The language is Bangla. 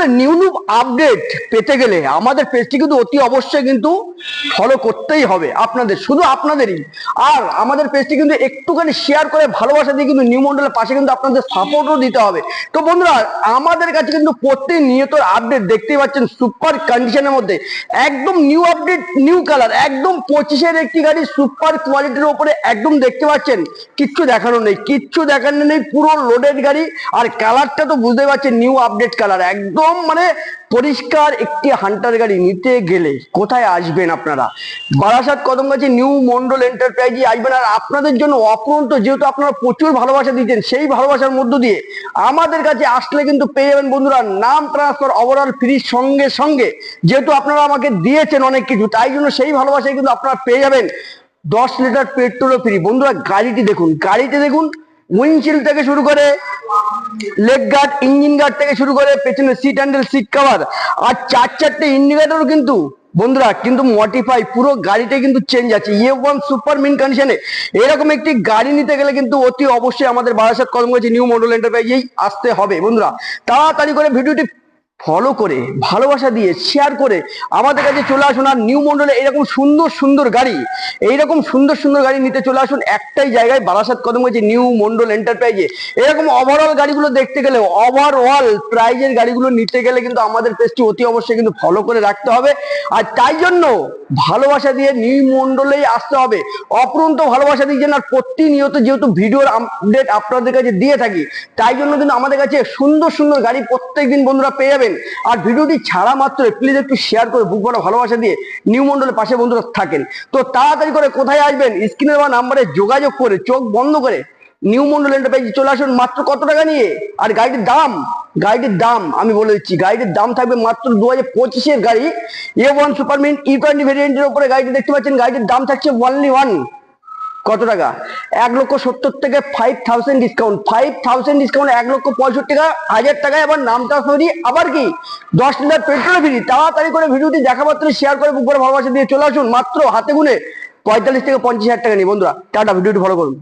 বন্ধুরা নিউ নিউ আপডেট পেতে গেলে আমাদের পেজটি কিন্তু অতি অবশ্যই কিন্তু ফলো করতেই হবে আপনাদের, শুধু আপনাদেরই। আর আমাদের পেজটি কিন্তু একটুখানি শেয়ার করে ভালোবাসা দিয়ে কিন্তু নিউ মন্ডলের পাশে কিন্তু আপনাদের সাপোর্টও দিতে হবে। তো বন্ধুরা আমাদের কাছে কিন্তু প্রতিনিয়ত আপডেট দেখতেই পাচ্ছেন সুপার কন্ডিশনের মধ্যে, একদম নিউ আপডেট, নিউ কালার, একদম 25-এর একটি গাড়ি সুপার কোয়ালিটির উপরে একদম দেখতে পাচ্ছেন। কিচ্ছু দেখানো নেই, কিচ্ছু দেখানো নেই, পুরো লোডেড গাড়ি। আর কালারটা তো বুঝতে পারছেন নিউ আপডেট কালার, একদম মানে পরিষ্কার একটি হান্টার গাড়ি নিতে গেলে কোথায় আসবেন আপনারা? বারাসাত কদমগাছি নিউ মন্ডল এন্টারপ্রাইজে আসবেন। আর আপনাদের জন্য অপরন্ত, যেহেতু আপনারা প্রচুর ভালোবাসা দিচ্ছেন, সেই ভালোবাসার মধ্য দিয়ে আমাদের কাছে আসলে কিন্তু পেয়ে যাবেন বন্ধুরা নাম ট্রান্সফার ওভারঅল ফ্রি, সঙ্গে সঙ্গে। যেহেতু আপনারা আমাকে দিয়েছেন অনেক কিছু, তাই জন্য সেই ভালোবাসায় কিন্তু আপনারা পেয়ে যাবেন 10 লিটার পেট্রোলও ফ্রি। বন্ধুরা গাড়িটি দেখুন, গাড়িতে দেখুন উইন্ডশিল্ড থেকে শুরু করে লেগ গার্ড, ইঞ্জিন গার্ড থেকে শুরু করে পেছনে সিট হ্যান্ডেল, সিট কভার, আর চারটে ইন্ডিকেটরও কিন্তু বন্ধুরা কিন্তু মডিফাই, পুরো গাড়িটা কিন্তু চেঞ্জ আছে। A1 সুপার মিন কন্ডিশনে এরকম একটি গাড়ি নিতে গেলে কিন্তু অতি অবশ্যই আমাদের বারাসাত কদমগাছি নিউ মন্ডল এন্টারপ্রাইজেই আসতে হবে। বন্ধুরা তাড়াতাড়ি করে ভিডিওটি ফলো করে ভালোবাসা দিয়ে শেয়ার করে আমাদের কাছে চলে আসুন। আর নিউ মন্ডলে এরকম সুন্দর সুন্দর গাড়ি, এইরকম সুন্দর সুন্দর গাড়ি নিতে চলে আসুন একটাই জায়গায়, বারাসাত কদমগাছি নিউ মন্ডল এন্টারপ্রাইজে। এরকম ওভারঅল গাড়িগুলো দেখতে গেলে, ওভারঅল প্রাইজের গাড়িগুলো নিতে গেলে কিন্তু আমাদের পেজটি অতি অবশ্যই কিন্তু ফলো করে রাখতে হবে। আর তাই জন্য ভালোবাসা দিয়ে নিউ মন্ডলেই আসতে হবে, অপরন্ত ভালোবাসা দিচ্ছেন। আর প্রতিনিয়ত যেহেতু ভিডিওর আপডেট আপনাদের কাছে দিয়ে থাকি, তাই জন্য কিন্তু আমাদের কাছে সুন্দর সুন্দর গাড়ি প্রত্যেকদিন বন্ধুরা পেয়ে যাবেন। আর ভিডিওটি ছাড়া মাত্র প্লিজ একটু শেয়ার করে বুক ভরা ভালোবাসা দিয়ে নিউ মন্ডলের পাশে বন্ধুরা থাকেন। তো তাড়াতাড়ি করে কোথায় আসবেন? স্ক্রিনে দেওয়া নাম্বারে যোগাযোগ করে চোখ বন্ধ করে নিউ মন্ডল এন্টারপ্রাইজে চলে আসুন। মাত্র কত টাকা নিয়ে? আর গাড়িটির দাম আমি বলে দিচ্ছি, গাড়িটির দাম থাকবে মাত্র 2025-এর গাড়ি A1 সুপারমিন E20 ভেরিয়েন্টের উপরে গাড়িটি দেখতে পাচ্ছেন। গাড়িটির দাম থাকছে অনলি কত টাকা? 1,70,000 থেকে 5,000 ডিসকাউন্ট, 5,000 ডিসকাউন্ট, 1,65,000 টাকায় আবার নামটা ফ্রি, আবার কি 10 লিটার পেট্রোল ফ্রি। তাড়াতাড়ি করে ভিডিওটি দেখা মাত্র শেয়ার করে বুক করে ভালোবাসা দিয়ে চলে আসুন। মাত্র হাতে গুনে 45 থেকে 50,000 টাকা নিয়ে বন্ধুরা। টাটা, ভিডিওটি ফলো করুন।